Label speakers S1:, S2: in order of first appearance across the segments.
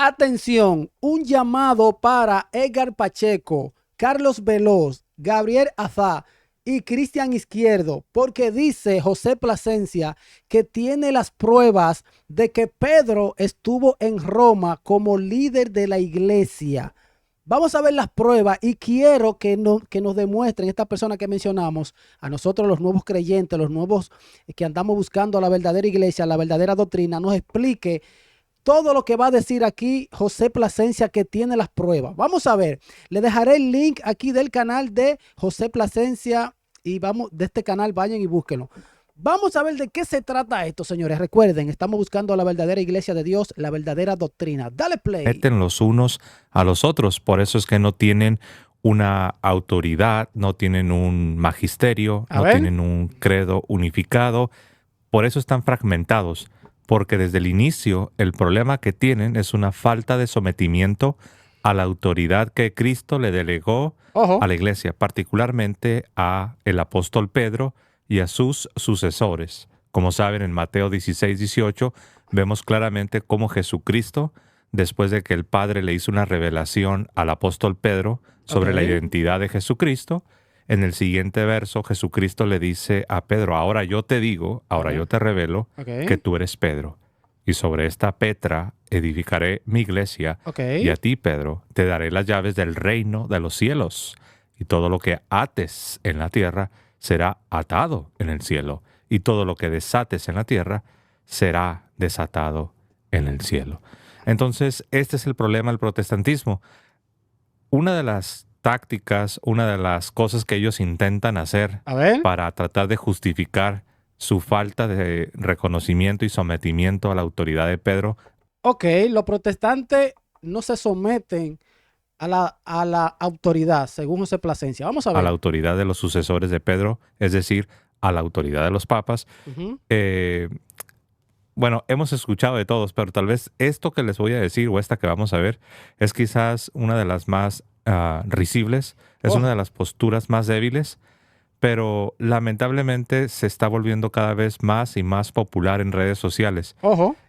S1: Atención, un llamado para Edgar Pacheco, Carlos Veloz, Gabriel Azá y Cristian Izquierdo, porque dice José Plasencia que tiene las pruebas de que Pedro estuvo en Roma como líder de la iglesia. Vamos a ver las pruebas y quiero que nos demuestren estas personas que mencionamos, a nosotros los nuevos creyentes, los nuevos que andamos buscando la verdadera iglesia, la verdadera doctrina, nos explique todo lo que va a decir aquí José Plasencia, que tiene las pruebas. Vamos a ver, le dejaré el link aquí del canal de José Plasencia y vamos, de este canal, vayan y búsquenlo. Vamos a ver de qué se trata esto, señores. Recuerden, estamos buscando la verdadera iglesia de Dios, la verdadera doctrina. Dale play.
S2: Meten los unos a los otros, por eso es que no tienen una autoridad, no tienen un magisterio, no tienen un credo unificado, por eso están fragmentados. Porque desde el inicio el problema que tienen es una falta de sometimiento a la autoridad que Cristo le delegó a la iglesia, particularmente a el apóstol Pedro y a sus sucesores. Como saben, en Mateo 16, 18 vemos claramente cómo Jesucristo, después de que el Padre le hizo una revelación al apóstol Pedro sobre la identidad de Jesucristo, en el siguiente verso, Jesucristo le dice a Pedro, ahora yo te digo, ahora yo te revelo que tú eres Pedro. Y sobre esta Petra edificaré mi iglesia. Y a ti, Pedro, te daré las llaves del reino de los cielos. Y todo lo que ates en la tierra será atado en el cielo. Y todo lo que desates en la tierra será desatado en el cielo. Entonces, este es el problema del protestantismo. Una de las tácticas, una de las cosas que ellos intentan hacer para tratar de justificar su falta de reconocimiento y sometimiento a la autoridad de Pedro.
S1: Los protestantes no se someten a la autoridad, según José Plasencia. Vamos a ver.
S2: A la autoridad de los sucesores de Pedro, es decir, a la autoridad de los papas. Bueno, hemos escuchado de todos, pero tal vez esto que les voy a decir o esta que vamos a ver es quizás una de las más risibles, es una de las posturas más débiles, pero lamentablemente se está volviendo cada vez más y más popular en redes sociales.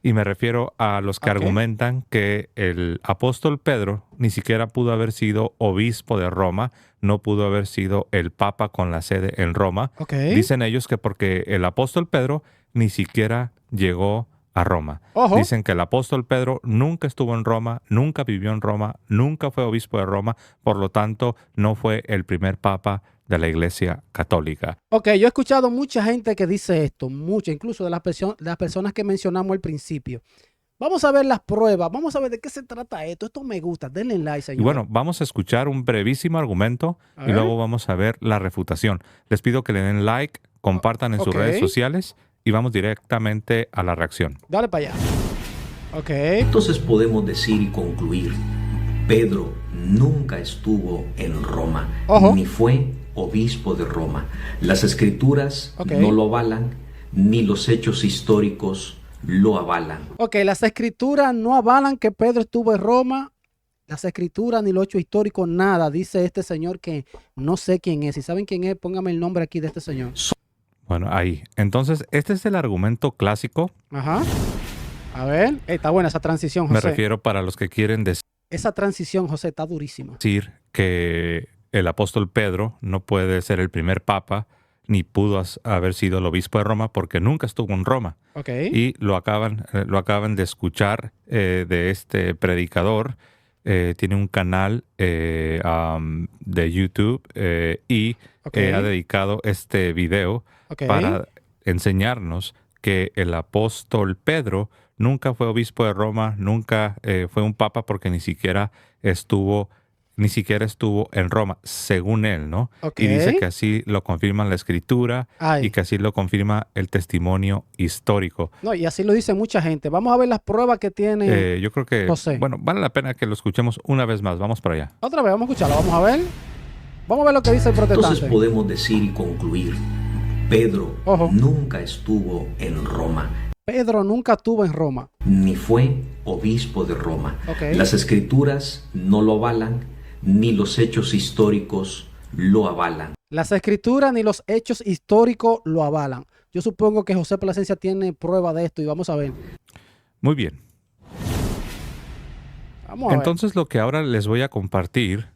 S2: Y me refiero a los que argumentan que el apóstol Pedro ni siquiera pudo haber sido obispo de Roma, no pudo haber sido el papa con la sede en Roma. Dicen ellos que porque el apóstol Pedro ni siquiera llegó a Roma. Dicen que el apóstol Pedro nunca estuvo en Roma, nunca vivió en Roma, nunca fue obispo de Roma, por lo tanto no fue el primer papa de la Iglesia Católica.
S1: Yo he escuchado mucha gente que dice esto, incluso de las personas que mencionamos al principio. Vamos a ver las pruebas, vamos a ver de qué se trata esto. Esto me gusta, denle like, señor.
S2: Y bueno, vamos a escuchar un brevísimo argumento y luego vamos a ver la refutación. Les pido que le den like, compartan en sus redes sociales y vamos directamente a la reacción.
S1: Dale para allá.
S3: Entonces podemos decir y concluir, Pedro nunca estuvo en Roma, ni fue obispo de Roma. Las escrituras no lo avalan, ni los hechos históricos lo avalan.
S1: Las escrituras no avalan que Pedro estuvo en Roma. Las escrituras ni los hechos históricos, nada. Dice este señor que no sé quién es. Si saben quién es, póngame el nombre aquí de este señor.
S2: Bueno, ahí. Entonces, este es el argumento clásico.
S1: A ver, está buena esa transición, José.
S2: Me refiero para los que quieren decir...
S1: Esa transición, José, está durísima.
S2: Decir que el apóstol Pedro no puede ser el primer papa, ni pudo haber sido el obispo de Roma, porque nunca estuvo en Roma. Y lo acaban de escuchar de este predicador. Tiene un canal de YouTube y ha dedicado este video para enseñarnos que el apóstol Pedro nunca fue obispo de Roma, nunca fue un papa porque ni siquiera estuvo en Roma, según él, ¿no? Y dice que así lo confirma la escritura y que así lo confirma el testimonio histórico.
S1: No, y así lo dice mucha gente. Vamos a ver las pruebas que tiene
S2: yo creo que,
S1: José.
S2: Bueno, vale la pena que lo escuchemos una vez más. Vamos para allá.
S1: Otra vez, vamos a escucharlo. Vamos a ver. Vamos a ver lo que dice el protestante.
S3: Entonces podemos decir y concluir, Pedro nunca estuvo en Roma.
S1: Pedro nunca estuvo en Roma.
S3: Ni fue obispo de Roma. Las escrituras no lo avalan, ni los hechos históricos lo avalan.
S1: Las escrituras ni los hechos históricos lo avalan. Yo supongo que José Plasencia tiene prueba de esto y vamos a ver.
S2: Muy bien. Entonces lo que ahora les voy a compartirles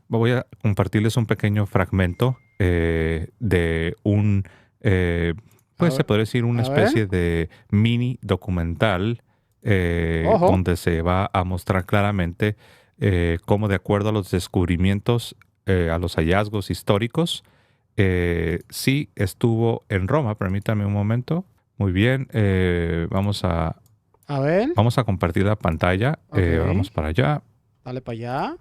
S2: un pequeño fragmento de un, pues se podría decir una especie de mini documental donde se va a mostrar claramente cómo de acuerdo a los descubrimientos, a los hallazgos históricos, sí estuvo en Roma. Permítame un momento. Muy bien, vamos a compartir la pantalla. Vamos para allá.
S1: Dale para allá.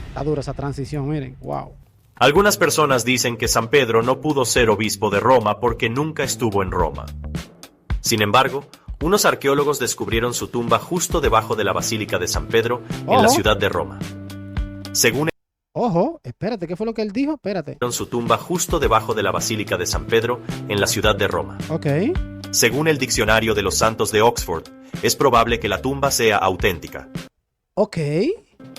S1: Está dura esa transición, miren. Wow.
S4: Algunas personas dicen que San Pedro no pudo ser obispo de Roma porque nunca estuvo en Roma. Sin embargo, unos arqueólogos descubrieron su tumba justo debajo de la Basílica de San Pedro en la ciudad de Roma. Según
S1: espérate, ¿qué fue lo que él dijo? Espérate.
S4: Su tumba justo debajo de la Basílica de San Pedro en la ciudad de Roma. Según el Diccionario de los Santos de Oxford, es probable que la tumba sea auténtica.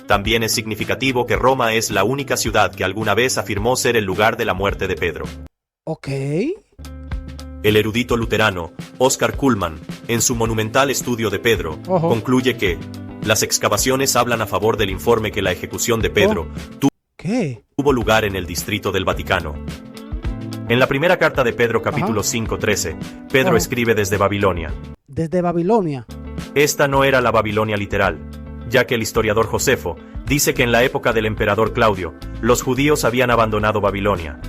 S4: También es significativo que Roma es la única ciudad que alguna vez afirmó ser el lugar de la muerte de Pedro. El erudito luterano Oscar Cullmann, en su monumental estudio de Pedro, concluye que las excavaciones hablan a favor del informe que la ejecución de Pedro tuvo lugar en el distrito del Vaticano. En la primera carta de Pedro, capítulo 5:13, Pedro escribe desde Babilonia.
S1: ¿Desde Babilonia?
S4: Esta no era la Babilonia literal, ya que el historiador Josefo dice que en la época del emperador Claudio, los judíos habían abandonado Babilonia.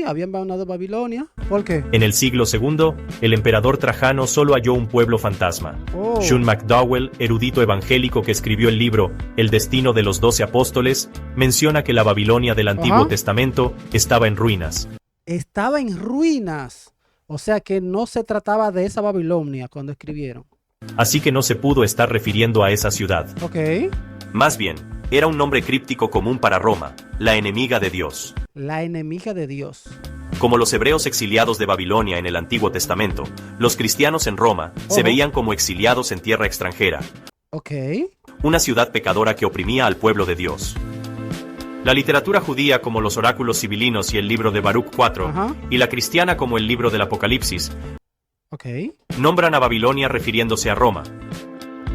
S1: Habían abandonado Babilonia. ¿Por qué?
S4: En el siglo II, el emperador Trajano solo halló un pueblo fantasma. Sean McDowell, erudito evangélico que escribió el libro El destino de los 12 apóstoles, menciona que la Babilonia del Antiguo Testamento estaba en ruinas.
S1: Estaba en ruinas. O sea que no se trataba de esa Babilonia cuando escribieron.
S4: Así que no se pudo estar refiriendo a esa ciudad. Más bien, era un nombre críptico común para Roma, la enemiga de Dios.
S1: La enemiga de Dios.
S4: Como los hebreos exiliados de Babilonia en el Antiguo Testamento, los cristianos en Roma se veían como exiliados en tierra extranjera. Una ciudad pecadora que oprimía al pueblo de Dios. La literatura judía como los oráculos sibilinos y el libro de Baruch 4, y la cristiana como el libro del Apocalipsis, nombran a Babilonia refiriéndose a Roma.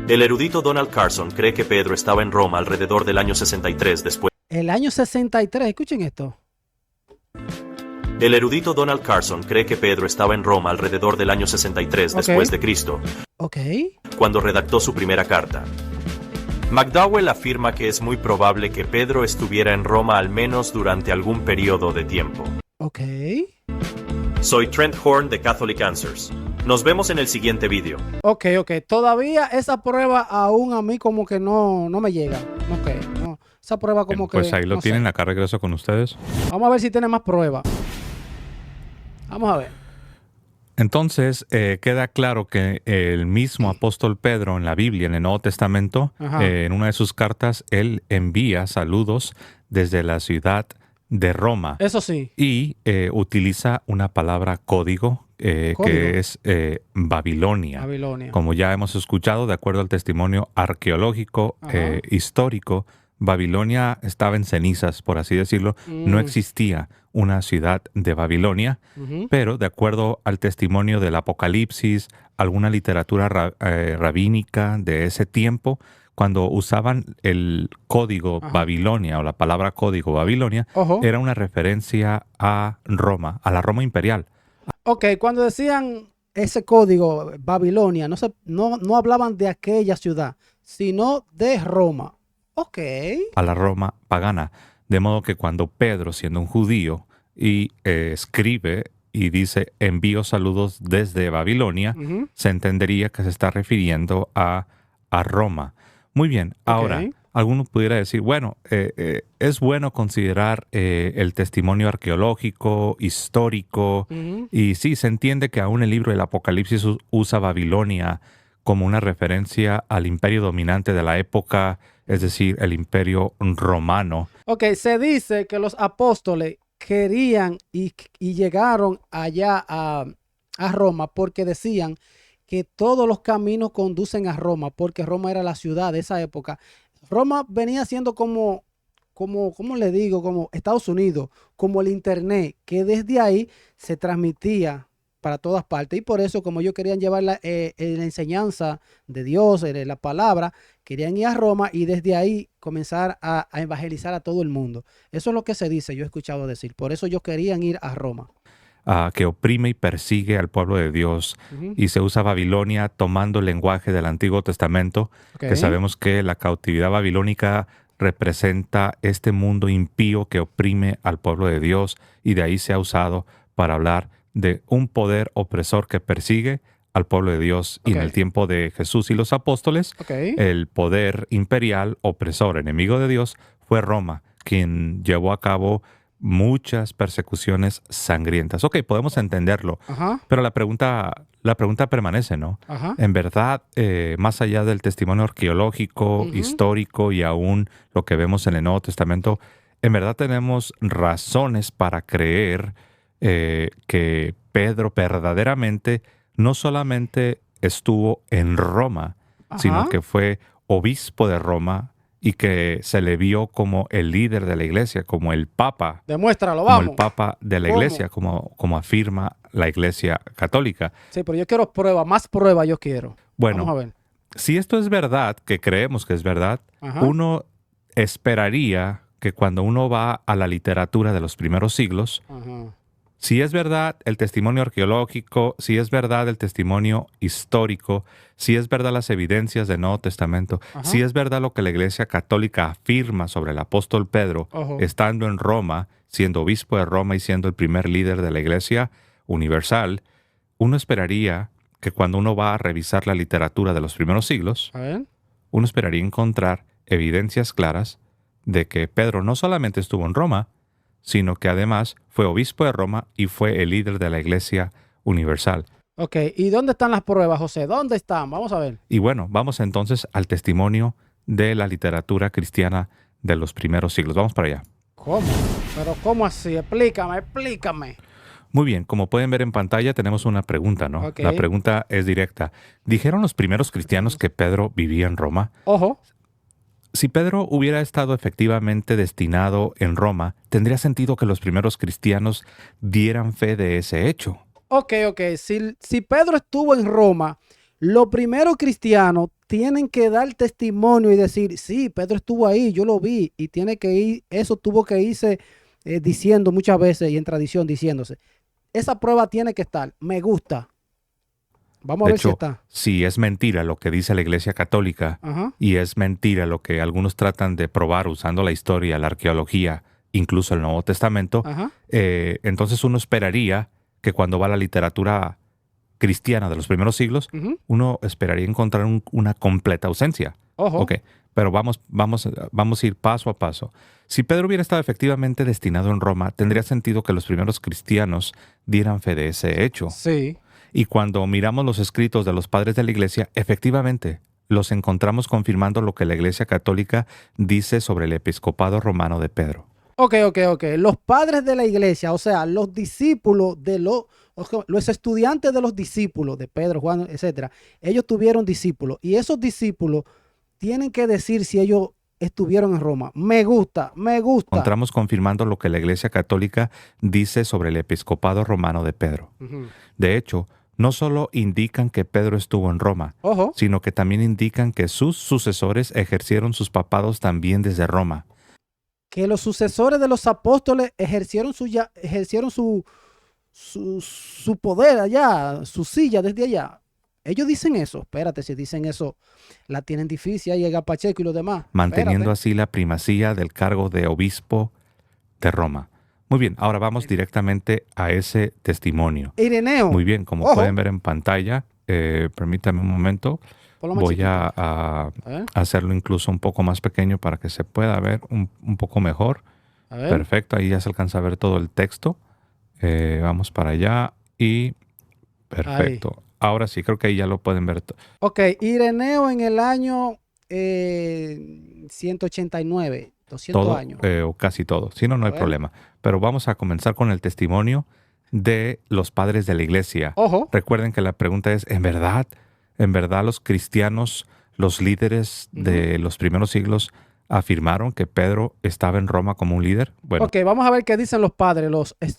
S4: El erudito Donald Carson cree que Pedro estaba en Roma alrededor del año 63 después.
S1: El año 63, escuchen esto.
S4: El erudito Donald Carson cree que Pedro estaba en Roma alrededor del año 63 después de Cristo, cuando redactó su primera carta. McDowell afirma que es muy probable que Pedro estuviera en Roma al menos durante algún periodo de tiempo. Soy Trent Horn de Catholic Answers. Nos vemos en el siguiente vídeo.
S1: Todavía esa prueba aún a mí como que no me llega. No. Esa prueba como que...
S2: Pues ahí lo tienen, acá regreso con ustedes.
S1: Vamos a ver si tiene más pruebas. Vamos a ver.
S2: Entonces, queda claro que el mismo apóstol Pedro en la Biblia, en el Nuevo Testamento, en una de sus cartas, él envía saludos desde la ciudad de Roma.
S1: Eso sí.
S2: Y utiliza una palabra código que es Babilonia. Como ya hemos escuchado, de acuerdo al testimonio arqueológico histórico, Babilonia estaba en cenizas, por así decirlo. No existía una ciudad de Babilonia, pero de acuerdo al testimonio del Apocalipsis, alguna literatura rabínica de ese tiempo, cuando usaban el código Babilonia o la palabra código Babilonia, era una referencia a Roma, a la Roma imperial.
S1: Cuando decían ese código Babilonia, no hablaban de aquella ciudad, sino de Roma.
S2: A la Roma pagana. De modo que cuando Pedro, siendo un judío, y escribe y dice envío saludos desde Babilonia, se entendería que se está refiriendo a Roma. Muy bien, ahora, alguno pudiera decir, bueno, es bueno considerar el testimonio arqueológico, histórico, y sí, se entiende que aún el libro del Apocalipsis usa Babilonia como una referencia al imperio dominante de la época, es decir, el imperio romano.
S1: Se dice que los apóstoles querían y llegaron allá a Roma porque decían que todos los caminos conducen a Roma, porque Roma era la ciudad de esa época. Roma venía siendo como le digo, como Estados Unidos, como el internet, que desde ahí se transmitía para todas partes. Y por eso, como ellos querían llevar la enseñanza de Dios, la palabra, querían ir a Roma y desde ahí comenzar a evangelizar a todo el mundo. Eso es lo que se dice, yo he escuchado decir. Por eso ellos querían ir a Roma.
S2: Que oprime y persigue al pueblo de Dios. Y se usa Babilonia tomando el lenguaje del Antiguo Testamento, que sabemos que la cautividad babilónica representa este mundo impío que oprime al pueblo de Dios, y de ahí se ha usado para hablar de un poder opresor que persigue al pueblo de Dios. Y en el tiempo de Jesús y los apóstoles, el poder imperial opresor, enemigo de Dios, fue Roma, quien llevó a cabo muchas persecuciones sangrientas. Ok, podemos entenderlo, pero la pregunta permanece, ¿no? En verdad, más allá del testimonio arqueológico, histórico y aún lo que vemos en el Nuevo Testamento, en verdad tenemos razones para creer que Pedro verdaderamente no solamente estuvo en Roma, sino que fue obispo de Roma, y que se le vio como el líder de la iglesia, como el papa.
S1: Demuéstralo, vamos.
S2: Como el papa de la iglesia, como afirma la iglesia católica.
S1: Sí, pero yo quiero pruebas, más pruebas yo quiero.
S2: Bueno,
S1: vamos a ver.
S2: Si esto es verdad, que creemos que es verdad, uno esperaría que cuando uno va a la literatura de los primeros siglos, si es verdad el testimonio arqueológico, si es verdad el testimonio histórico, si es verdad las evidencias del Nuevo Testamento, si es verdad lo que la Iglesia Católica afirma sobre el apóstol Pedro, estando en Roma, siendo obispo de Roma y siendo el primer líder de la Iglesia universal, uno esperaría que cuando uno va a revisar la literatura de los primeros siglos, uno esperaría encontrar evidencias claras de que Pedro no solamente estuvo en Roma, sino que además fue obispo de Roma y fue el líder de la Iglesia universal.
S1: Ok, ¿y dónde están las pruebas, José? ¿Dónde están? Vamos a ver.
S2: Y bueno, vamos entonces al testimonio de la literatura cristiana de los primeros siglos. Vamos para allá.
S1: ¿Cómo? ¿Pero cómo así? Explícame.
S2: Muy bien, como pueden ver en pantalla tenemos una pregunta, ¿no? La pregunta es directa. ¿Dijeron los primeros cristianos que Pedro vivía en Roma? Si Pedro hubiera estado efectivamente destinado en Roma, tendría sentido que los primeros cristianos dieran fe de ese hecho.
S1: Ok. Si Pedro estuvo en Roma, los primeros cristianos tienen que dar testimonio y decir, sí, Pedro estuvo ahí, yo lo vi, y tiene que ir, eso tuvo que irse diciendo muchas veces y en tradición diciéndose. Esa prueba tiene que estar. Me gusta. Vamos a ver si está.
S2: Si es mentira lo que dice la Iglesia Católica y es mentira lo que algunos tratan de probar usando la historia, la arqueología, incluso el Nuevo Testamento, entonces uno esperaría que cuando va a la literatura cristiana de los primeros siglos, uno esperaría encontrar una completa ausencia. Ok, pero vamos a ir paso a paso. Si Pedro hubiera estado efectivamente destinado en Roma, tendría sentido que los primeros cristianos dieran fe de ese hecho.
S1: Sí.
S2: Y cuando miramos los escritos de los padres de la Iglesia, efectivamente, los encontramos confirmando lo que la Iglesia Católica dice sobre el episcopado romano de Pedro.
S1: Ok. Los padres de la Iglesia, o sea, los discípulos de los estudiantes de los discípulos de Pedro, Juan, etcétera, ellos tuvieron discípulos y esos discípulos tienen que decir si ellos estuvieron en Roma. Me gusta.
S2: Encontramos confirmando lo que la Iglesia Católica dice sobre el episcopado romano de Pedro. De hecho, no solo indican que Pedro estuvo en Roma, sino que también indican que sus sucesores ejercieron sus papados también desde Roma.
S1: Que los sucesores de los apóstoles ejercieron su poder allá, su silla desde allá. Ellos dicen eso. Espérate, si dicen eso, la tienen difícil ahí, Edgar Pacheco y los demás.
S2: Manteniendo así la primacía del cargo de obispo de Roma. Muy bien, ahora vamos directamente a ese testimonio.
S1: Ireneo.
S2: Muy bien, como pueden ver en pantalla, permítame un momento, voy a hacerlo incluso un poco más pequeño para que se pueda ver un poco mejor. Perfecto, ahí ya se alcanza a ver todo el texto. Vamos para allá y perfecto. Ahí. Ahora sí, creo que ahí ya lo pueden ver.
S1: Ok, Ireneo en el año 189. 200
S2: todo,
S1: años.
S2: O casi todo. Si no, no hay problema. Pero vamos a comenzar con el testimonio de los padres de la iglesia. Recuerden que la pregunta es, ¿en verdad los cristianos, los líderes de los primeros siglos, afirmaron que Pedro estaba en Roma como un líder. Bueno,
S1: ok, vamos a ver qué dicen los padres,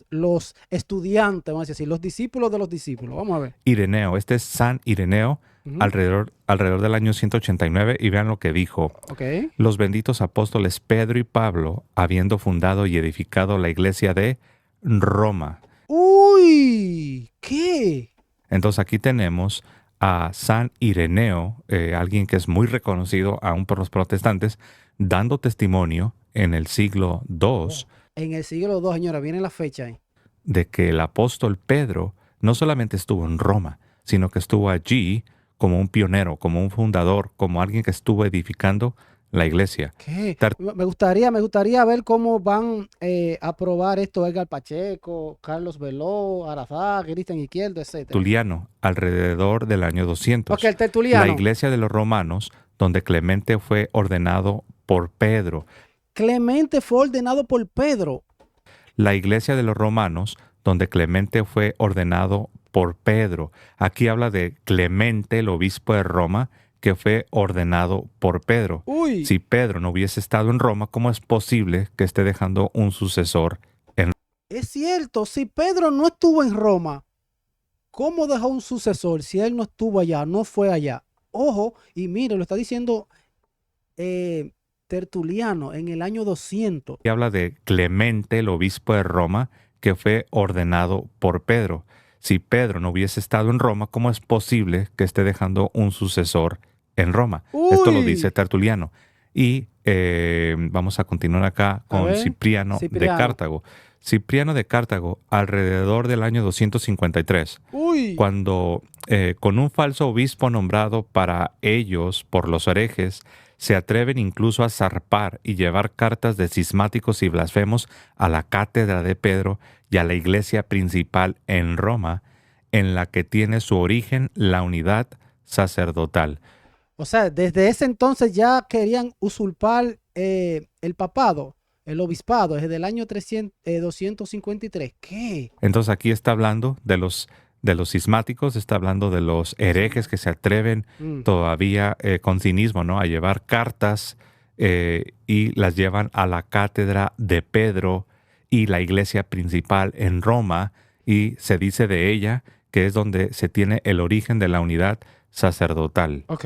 S1: los estudiantes, vamos a decir, los discípulos de los discípulos. Vamos a ver.
S2: Ireneo, este es San Ireneo, alrededor del año 189, y vean lo que dijo.
S1: Okay.
S2: Los benditos apóstoles Pedro y Pablo, habiendo fundado y edificado la iglesia de Roma.
S1: ¡Uy! ¿Qué?
S2: Entonces aquí tenemos a San Ireneo, alguien que es muy reconocido aún por los protestantes, dando testimonio en el siglo II.
S1: En el siglo II, señora, viene la fecha ahí.
S2: De que el apóstol Pedro no solamente estuvo en Roma, sino que estuvo allí como un pionero, como un fundador, como alguien que estuvo edificando la iglesia.
S1: ¿Qué? Me gustaría ver cómo van a probar esto Edgar Pacheco, Carlos Veloz, Arazá, Cristian Izquierdo, etc.
S2: Tertuliano, alrededor del año 200.
S1: Ok, el Tertuliano.
S2: La iglesia de los romanos, donde Clemente fue ordenado por Pedro.
S1: Clemente fue ordenado por Pedro.
S2: La iglesia de los romanos, donde Clemente fue ordenado por Pedro. Aquí habla de Clemente, el obispo de Roma, que fue ordenado por Pedro.
S1: Uy.
S2: Si Pedro no hubiese estado en Roma, ¿cómo es posible que esté dejando un sucesor en Roma?
S1: Es cierto, si Pedro no estuvo en Roma, ¿cómo dejó un sucesor si él no estuvo allá, no fue allá? Ojo, y mire, lo está diciendo Tertuliano en el año 200.
S2: Y habla de Clemente, el obispo de Roma, que fue ordenado por Pedro. Si Pedro no hubiese estado en Roma, ¿cómo es posible que esté dejando un sucesor en Roma?
S1: Uy.
S2: Esto lo dice Tertuliano. Y vamos a continuar acá con Cipriano de Cartago. Cipriano de Cartago, alrededor del año 253,
S1: Uy.
S2: cuando con un falso obispo nombrado para ellos por los herejes, se atreven incluso a zarpar y llevar cartas de cismáticos y blasfemos a la cátedra de Pedro y a la iglesia principal en Roma, en la que tiene su origen la unidad sacerdotal.
S1: O sea, desde ese entonces ya querían usurpar el papado, el obispado, desde el año 253. ¿Qué?
S2: Entonces aquí está hablando de los cismáticos, está hablando de los herejes que se atreven todavía con cinismo, ¿no?, a llevar cartas y las llevan a la cátedra de Pedro y la iglesia principal en Roma, y se dice de ella que es donde se tiene el origen de la unidad sacerdotal.
S1: Ok.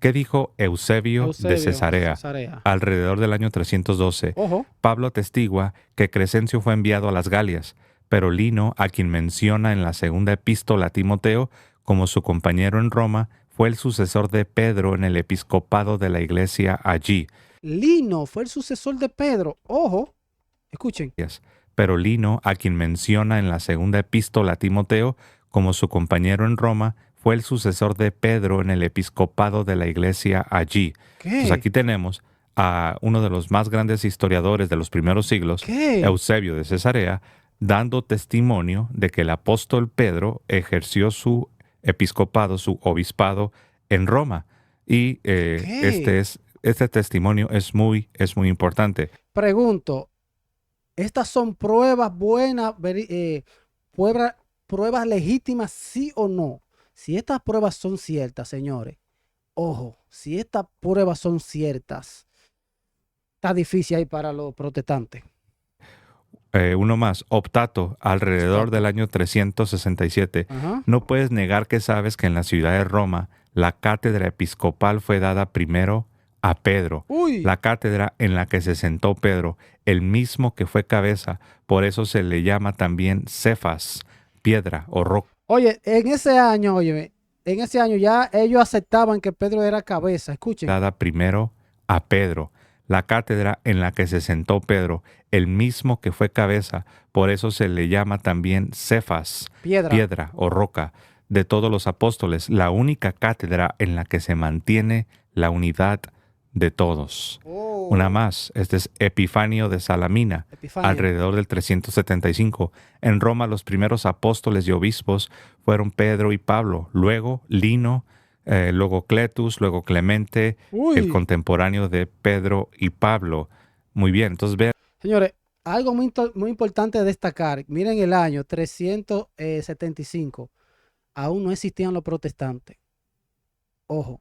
S2: ¿Qué dijo Eusebio de Cesarea? Alrededor del año 312.
S1: Ojo.
S2: Pablo atestigua que Crescencio fue enviado a las Galias, pero Lino, a quien menciona en la segunda epístola a Timoteo como su compañero en Roma, fue el sucesor de Pedro en el episcopado de la iglesia allí.
S1: Lino fue el sucesor de Pedro. Ojo, escuchen.
S2: Pero Lino, a quien menciona en la segunda epístola a Timoteo como su compañero en Roma, fue el sucesor de Pedro en el episcopado de la iglesia allí.
S1: ¿Qué?
S2: Entonces aquí tenemos a uno de los más grandes historiadores de los primeros siglos,
S1: ¿Qué?
S2: Eusebio de Cesarea, dando testimonio de que el apóstol Pedro ejerció su episcopado, su obispado en Roma. Y este testimonio es muy importante.
S1: Pregunto, ¿estas son pruebas buenas, pruebas legítimas, sí o no? Si estas pruebas son ciertas, señores, ojo, si estas pruebas son ciertas, está difícil ahí para los protestantes.
S2: Uno más, Optato, alrededor del año 367.
S1: Ajá.
S2: No puedes negar que sabes que en la ciudad de Roma la cátedra episcopal fue dada primero a Pedro.
S1: Uy.
S2: La cátedra en la que se sentó Pedro, el mismo que fue cabeza, por eso se le llama también Cefas, piedra o roca.
S1: Oye, en ese año ya ellos aceptaban que Pedro era cabeza. Escuchen.
S2: Dada primero a Pedro. La cátedra en la que se sentó Pedro, el mismo que fue cabeza, por eso se le llama también Cefas, piedra o roca, de todos los apóstoles, la única cátedra en la que se mantiene la unidad de todos.
S1: Oh.
S2: Una más, este es Epifanio de Salamina, alrededor del 375. En Roma los primeros apóstoles y obispos fueron Pedro y Pablo, luego Lino, luego Cletus, luego Clemente, el contemporáneo de Pedro y Pablo. Muy bien, entonces vean.
S1: Señores, algo muy importante de destacar. Miren el año 375. Aún no existían los protestantes. Ojo,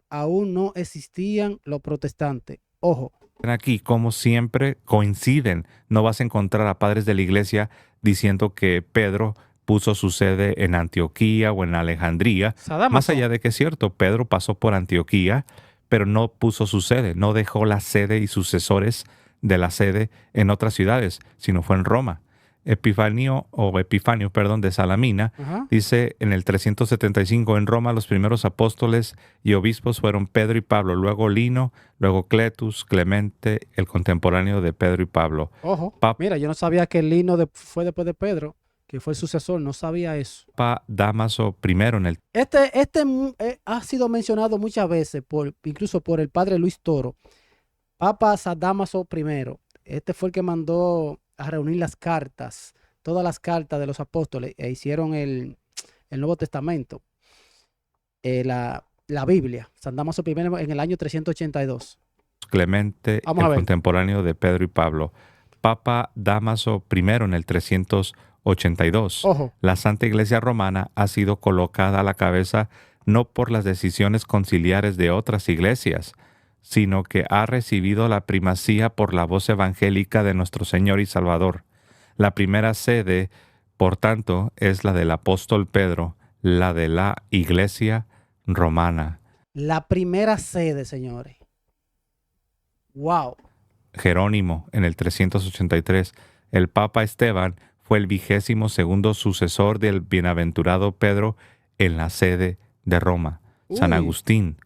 S1: aún no existían los protestantes. Ojo.
S2: Aquí, como siempre, coinciden. No vas a encontrar a padres de la iglesia diciendo que Pedro puso su sede en Antioquía o en Alejandría. Más allá de que es cierto, Pedro pasó por Antioquía, pero no puso su sede, no dejó la sede y sucesores de la sede en otras ciudades, sino fue en Roma. Epifanio, de Salamina, dice en el 375, en Roma los primeros apóstoles y obispos fueron Pedro y Pablo, luego Lino, luego Cletus, Clemente, el contemporáneo de Pedro y Pablo.
S1: Ojo, mira, yo no sabía que Lino fue después de Pedro, que fue el sucesor, no sabía eso.
S2: Papa Dámaso I en el...
S1: Este ha sido mencionado muchas veces, incluso por el padre Luis Toro. Papa Dámaso I, este fue el que mandó a reunir las cartas, todas las cartas de los apóstoles, e hicieron el Nuevo Testamento, la Biblia, San Dámaso I en el año 382.
S2: Clemente, el contemporáneo de Pedro y Pablo. Papa Dámaso I en el 382.
S1: Ojo.
S2: La Santa Iglesia Romana ha sido colocada a la cabeza no por las decisiones conciliares de otras iglesias, sino que ha recibido la primacía por la voz evangélica de nuestro Señor y Salvador. La primera sede, por tanto, es la del apóstol Pedro, la de la Iglesia Romana.
S1: La primera sede, señores. ¡Wow!
S2: Jerónimo, en el 383, el Papa Esteban fue el 22º sucesor del bienaventurado Pedro en la sede de Roma. San Agustín,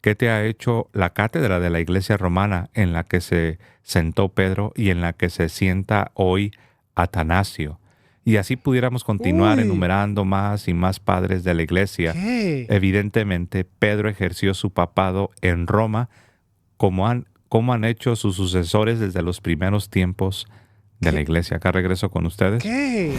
S2: ¿qué te ha hecho la cátedra de la Iglesia Romana en la que se sentó Pedro y en la que se sienta hoy Atanasio? Y así pudiéramos continuar enumerando más y más padres de la Iglesia.
S1: ¿Qué?
S2: Evidentemente, Pedro ejerció su papado en Roma como han hecho sus sucesores desde los primeros tiempos de la Iglesia. Acá regreso con ustedes.
S1: ¿Qué?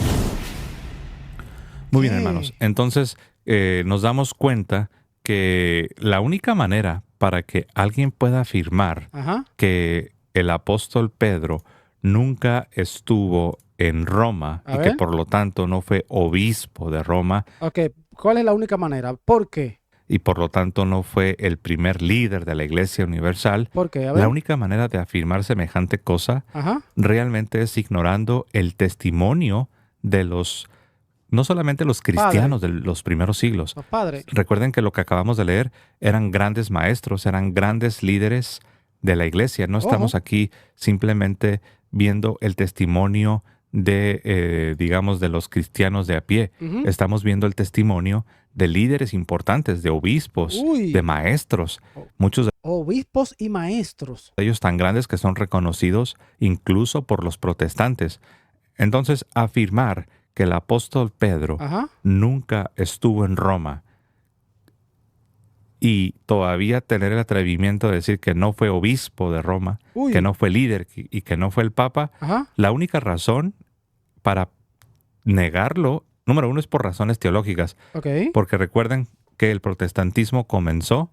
S2: Muy bien, hermanos. Entonces, nos damos cuenta que la única manera para que alguien pueda afirmar que el apóstol Pedro nunca estuvo en Roma y que por lo tanto no fue obispo de Roma.
S1: Ok, ¿cuál es la única manera? ¿Por qué?
S2: Y por lo tanto no fue el primer líder de la Iglesia Universal.
S1: ¿Por qué?
S2: La única manera de afirmar semejante cosa realmente es ignorando el testimonio de no solamente los cristianos de los primeros siglos. Recuerden que lo que acabamos de leer eran grandes maestros, eran grandes líderes de la iglesia. No estamos aquí simplemente viendo el testimonio de, de los cristianos de a pie. Estamos viendo el testimonio de líderes importantes, de obispos, de maestros. Muchos de
S1: obispos y maestros.
S2: Ellos tan grandes que son reconocidos incluso por los protestantes. Entonces, afirmar que el apóstol Pedro nunca estuvo en Roma y todavía tener el atrevimiento de decir que no fue obispo de Roma, que no fue líder y que no fue el Papa, la única razón para negarlo, número uno, es por razones teológicas. Porque recuerden que el protestantismo comenzó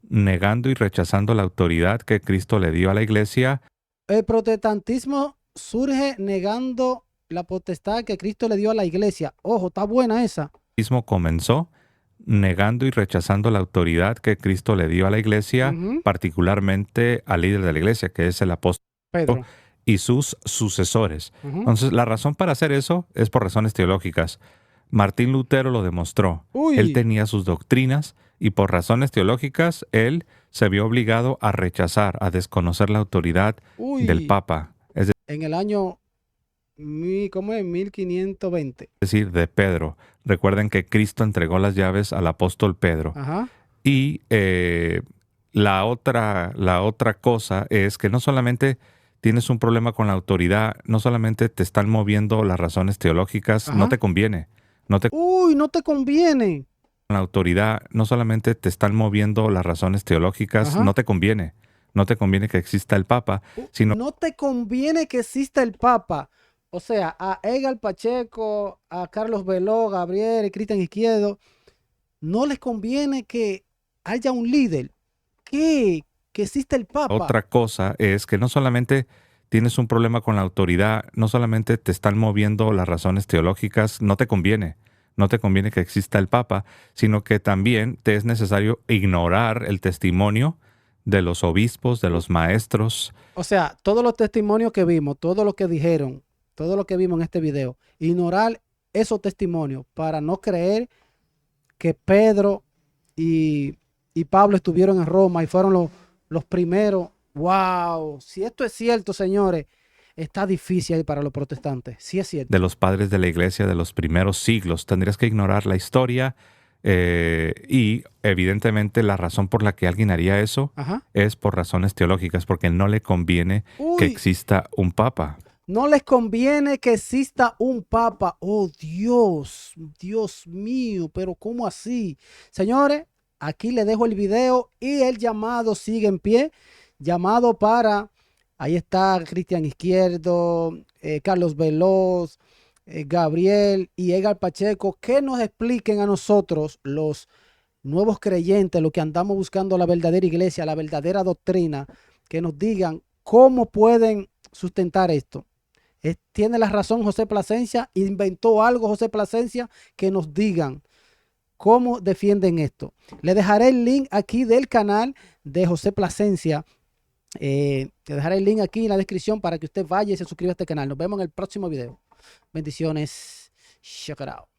S2: negando y rechazando la autoridad que Cristo le dio a la iglesia.
S1: El protestantismo surge negando la potestad que Cristo le dio a la iglesia. Ojo, está buena esa.
S2: El protestantismo comenzó negando y rechazando la autoridad que Cristo le dio a la iglesia, particularmente al líder de la iglesia, que es el apóstol Pedro, y sus sucesores. Entonces, la razón para hacer eso es por razones teológicas. Martín Lutero lo demostró. Él tenía sus doctrinas y por razones teológicas él se vio obligado a rechazar, a desconocer la autoridad del Papa.
S1: En el año 1520.
S2: Es decir, de Pedro. Recuerden que Cristo entregó las llaves al apóstol Pedro. Y la otra cosa es que no solamente tienes un problema con la autoridad, no solamente te están moviendo las razones teológicas, no te conviene. No te
S1: conviene.
S2: La autoridad, no solamente te están moviendo las razones teológicas, no te conviene. No te conviene que exista el Papa, sino...
S1: No te conviene que exista el Papa. O sea, a Edgar Pacheco, a Carlos Veló, Gabriel, Cristian Izquierdo, no les conviene que haya un líder. Que exista el Papa.
S2: Otra cosa es que no solamente tienes un problema con la autoridad, no solamente te están moviendo las razones teológicas, no te conviene. No te conviene que exista el Papa, sino que también te es necesario ignorar el testimonio de los obispos, de los maestros.
S1: O sea, todos los testimonios que vimos, todo lo que dijeron, todo lo que vimos en este video, ignorar esos testimonios para no creer que Pedro y Pablo estuvieron en Roma y fueron los primeros. ¡Wow! Si esto es cierto, señores, está difícil para los protestantes. Sí es cierto.
S2: De los padres de la iglesia de los primeros siglos. Tendrías que ignorar la historia y evidentemente la razón por la que alguien haría eso es por razones teológicas, porque no le conviene que exista un papa.
S1: No les conviene que exista un papa. Oh, Dios, Dios mío, pero ¿cómo así? Señores, aquí les dejo el video y el llamado sigue en pie. Llamado para, ahí está Cristian Izquierdo, Carlos Veloz, Gabriel y Edgar Pacheco, que nos expliquen a nosotros, los nuevos creyentes, los que andamos buscando la verdadera iglesia, la verdadera doctrina, que nos digan cómo pueden sustentar esto. Tiene la razón José Plasencia, inventó algo José Plasencia, que nos digan cómo defienden esto. Le dejaré el link aquí del canal de José Plasencia. Te dejaré el link aquí en la descripción para que usted vaya y se suscriba a este canal. Nos vemos en el próximo video. Bendiciones. Check it out.